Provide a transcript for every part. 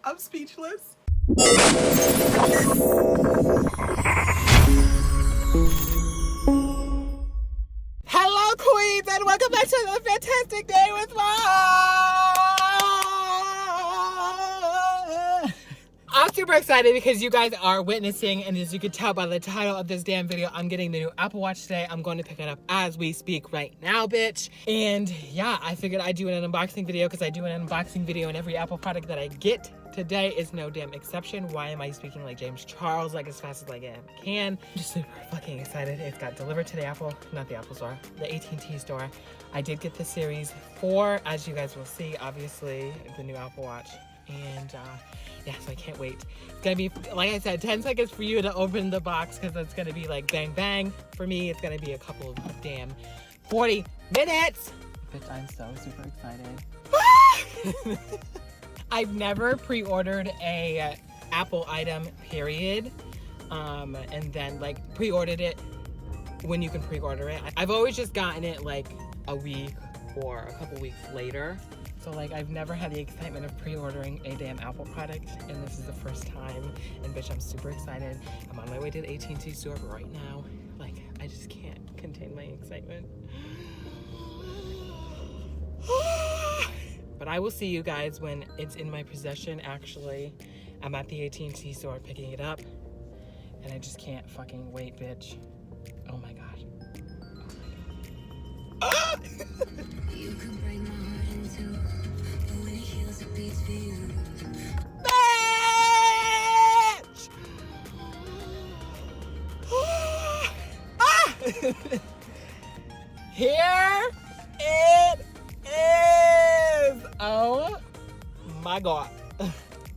I'm speechless. Hello, queens, and welcome back to the Fantastic Day with Mom. I'm super excited because you guys are witnessing, and as you can tell by the title of this damn video, I'm getting the new Apple Watch today. I'm going to pick it up as we speak right now, bitch. And yeah, I figured I'd do an unboxing video because I do an unboxing video in every Apple product that I get. Today is no damn exception. Why am I speaking like James Charles, like as fast as I can? I'm just super fucking excited. It got delivered to the not the Apple store, the AT&T store. I did get the Series 4, as you guys will see, obviously, the new Apple Watch. And yeah, so I can't wait. It's gonna be, like I said, 10 seconds for you to open the box because it's gonna be like bang bang. For me, it's gonna be a couple of damn 40 minutes. Bitch, I'm so super excited. I've never pre-ordered a Apple item, period. And then like pre-ordered it when you can pre-order it. I've always just gotten it like a week or a couple weeks later. So like I've never had the excitement of pre-ordering a damn Apple product, and this is the first time. And bitch, I'm super excited. I'm on my way to the AT&T store right now. Like I just can't contain my excitement. But I will see you guys when it's in my possession. Actually, I'm at the AT&T store picking it up, and I just can't fucking wait, bitch. Oh my god. Oh my god. You can break my heart in two, but when it heals, it beats for you. Bitch! Here it is! Oh my god.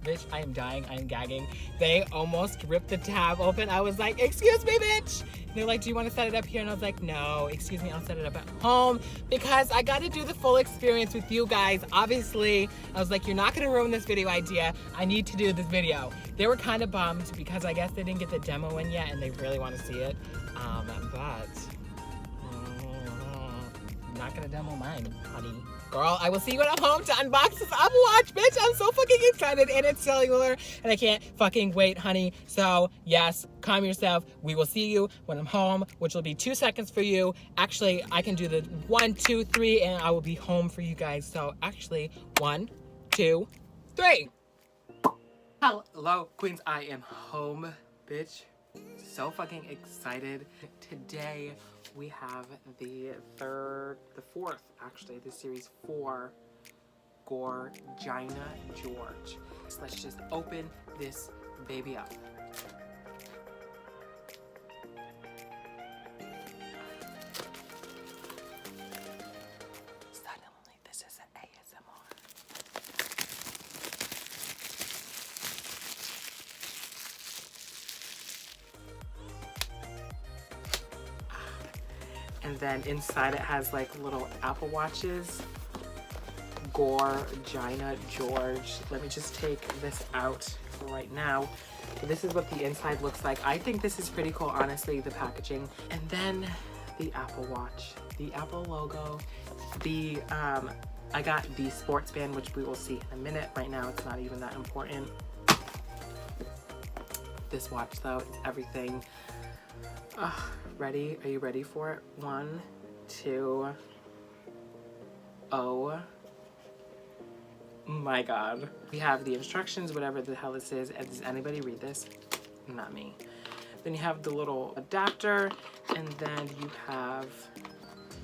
Bitch, I am dying, I am gagging. They almost ripped the tab open. I was like, excuse me, bitch. And they're like, do you want to set it up here? And I was like, no, excuse me, I'll set it up at home because I got to do the full experience with you guys. Obviously, I was like, you're not going to ruin this video idea. I need to do this video. They were kind of bummed because I guess they didn't get the demo in yet and they really want to see it. But I'm not going to demo mine, honey. Girl, I will see you when I'm home to unbox this Apple Watch, bitch. I'm so fucking excited, and it's cellular, and I can't fucking wait, honey. So, yes, calm yourself. We will see you when I'm home, which will be 2 seconds for you. Actually, I can do the 1, 2, 3, and I will be home for you guys. So, actually, 1, 2, 3. Hello, queens. I am home, bitch. So fucking excited. Today, we have the fourth, actually, the Series 4 Gorgina George. So let's just open this baby up. Suddenly, this is an ASMR. And then inside it has like little Apple Watches. Gorgina George. Let me just take this out right now. So this is what the inside looks like. I think this is pretty cool, honestly, the packaging. And then the Apple Watch, the Apple logo, I got the sports band, which we will see in a minute. Right now, it's not even that important. This watch though, is everything. Ready? Are you ready for it? 1, 2, oh my god. We have the instructions, whatever the hell this is. And does anybody read this? Not me. Then you have the little adapter, and then you have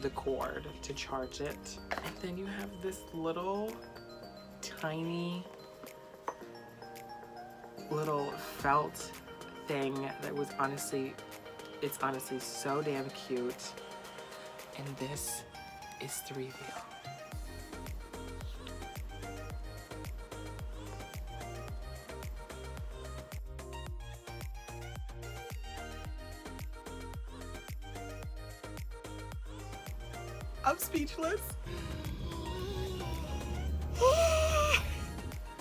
the cord to charge it. And then you have this little tiny little felt thing that was honestly, it's honestly so damn cute. And this is the reveal. I'm speechless.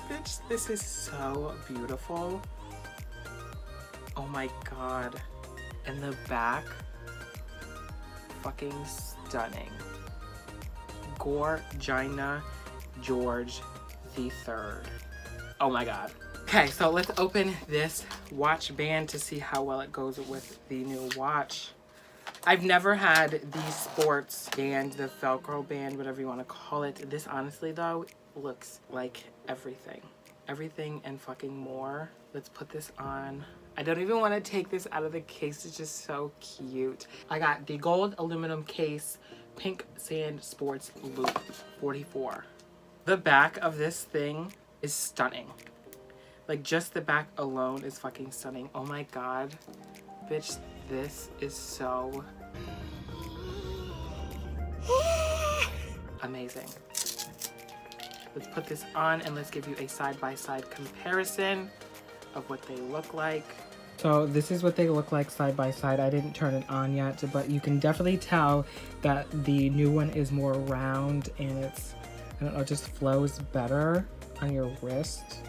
Bitch, this is so beautiful. Oh my god. And the back, fucking stunning. Gorgina George III. Oh my God. Okay, so let's open this watch band to see how well it goes with the new watch. I've never had the sports band, the Velcro band, whatever you want to call it. This honestly though looks like everything. Everything and fucking more. Let's put this on. I don't even want to take this out of the case. It's just so cute. I got the gold aluminum case, pink sand sports loop 44. The back of this thing is stunning. Like just the back alone is fucking stunning. Oh my God. Bitch, this is so amazing. Let's put this on and let's give you a side-by-side comparison of what they look like. So this is what they look like side by side. I didn't turn it on yet, but you can definitely tell that the new one is more round and it's, I don't know, it just flows better on your wrist.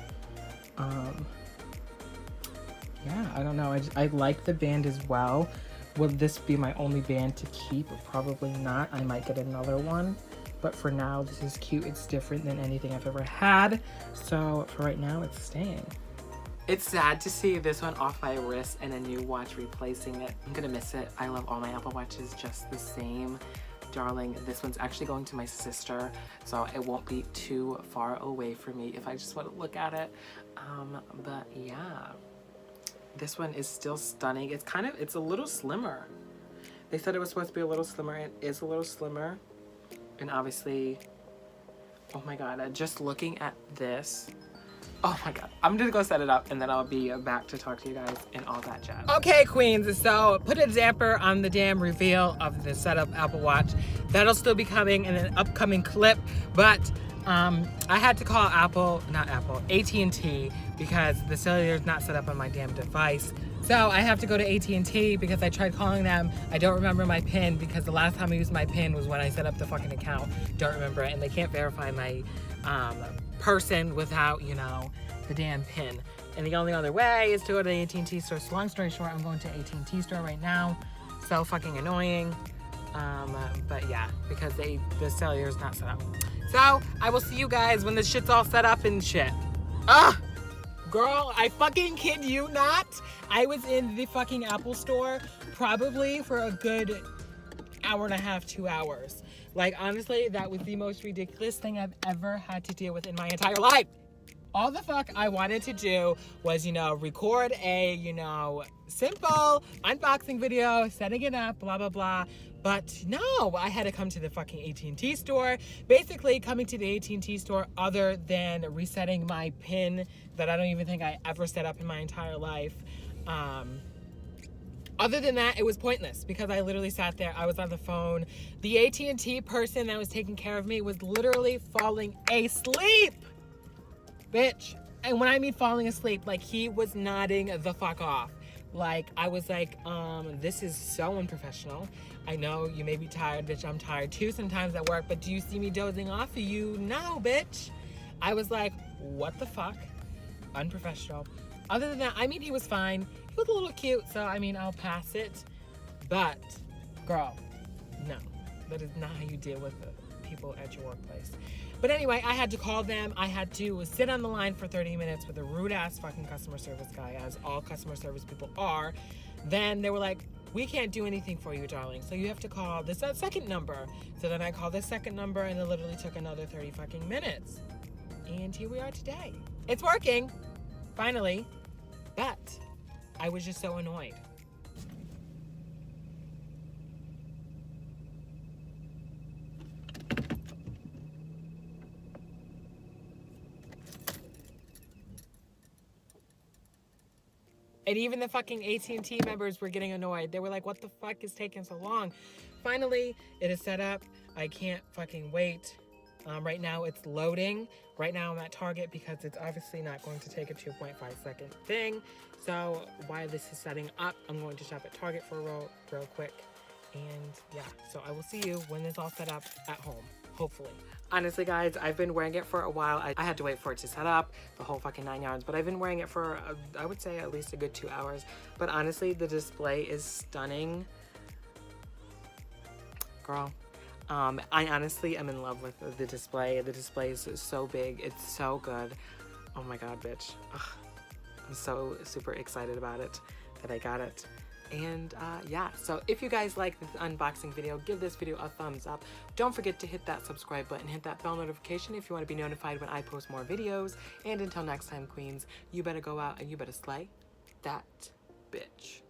Yeah, I don't know. I like the band as well. Will this be my only band to keep? Probably not. I might get another one. But for now, this is cute. It's different than anything I've ever had. So for right now, it's staying. It's sad to see this one off my wrist and a new watch replacing it. I'm gonna miss it. I love all my Apple Watches just the same. Darling, this one's actually going to my sister, so it won't be too far away from me if I just want to look at it. But yeah, this one is still stunning. It's a little slimmer. They said it was supposed to be a little slimmer. It is a little slimmer. And obviously, oh my God, just looking at this, oh my God. I'm gonna go set it up and then I'll be back to talk to you guys and all that jazz. Okay, queens, so put a damper on the damn reveal of the setup Apple Watch. That'll still be coming in an upcoming clip, but I had to call AT&T because the cellular is not set up on my damn device. So I have to go to AT&T because I tried calling them. I don't remember my PIN because the last time I used my PIN was when I set up the fucking account. Don't remember it, and they can't verify my person without, you know, the damn PIN. And the only other way is to go to the AT&T store. So long story short, I'm going to AT&T store right now. So fucking annoying. But yeah, because the cellular is not set up. So I will see you guys when this shit's all set up and shit. Ah! Girl, I fucking kid you not. I was in the fucking Apple store probably for a good hour and a half, 2 hours. Like, honestly, that was the most ridiculous thing I've ever had to deal with in my entire life. All the fuck I wanted to do was, you know, record a, you know, simple unboxing video, setting it up, blah, blah, blah. But no, I had to come to the fucking AT&T store. Basically, coming to the AT&T store other than resetting my PIN that I don't even think I ever set up in my entire life. Other than that, it was pointless because I literally sat there. I was on the phone. The AT&T person that was taking care of me was literally falling asleep. Bitch. And when I mean falling asleep, like he was nodding the fuck off. Like, I was like, this is so unprofessional. I know you may be tired, bitch. I'm tired too sometimes at work, but do you see me dozing off? You no, bitch. I was like, what the fuck? Unprofessional. Other than that, I mean, he was fine. He was a little cute, so I mean, I'll pass it. But, girl, no. That is not how you deal with people at your workplace. But anyway, I had to call them. I had to sit on the line for 30 minutes with a rude-ass fucking customer service guy, as all customer service people are. Then they were like, we can't do anything for you, darling. So you have to call this second number. So then I called this second number, and it literally took another 30 fucking minutes. And here we are today. It's working, finally. But I was just so annoyed. And even the fucking AT&T members were getting annoyed. They were like, what the fuck is taking so long? Finally, it is set up. I can't fucking wait. Right now it's loading. Right now I'm at Target because it's obviously not going to take a 2.5 second thing. So while this is setting up, I'm going to shop at Target for real quick. And yeah, so I will see you when it's all set up at home, hopefully. Honestly, guys, I've been wearing it for a while. I had to wait for it to set up, the whole fucking 9 yards, but I've been wearing it for, I would say, at least a good 2 hours. But honestly, the display is stunning. Girl, I honestly am in love with the display. The display is so big. It's so good. Oh my god, bitch. Ugh. I'm so super excited about it that I got it. And yeah, so if you guys like this unboxing video, give this video a thumbs up. Don't forget to hit that subscribe button, hit that bell notification if you want to be notified when I post more videos. And until next time, queens, you better go out and you better slay that bitch.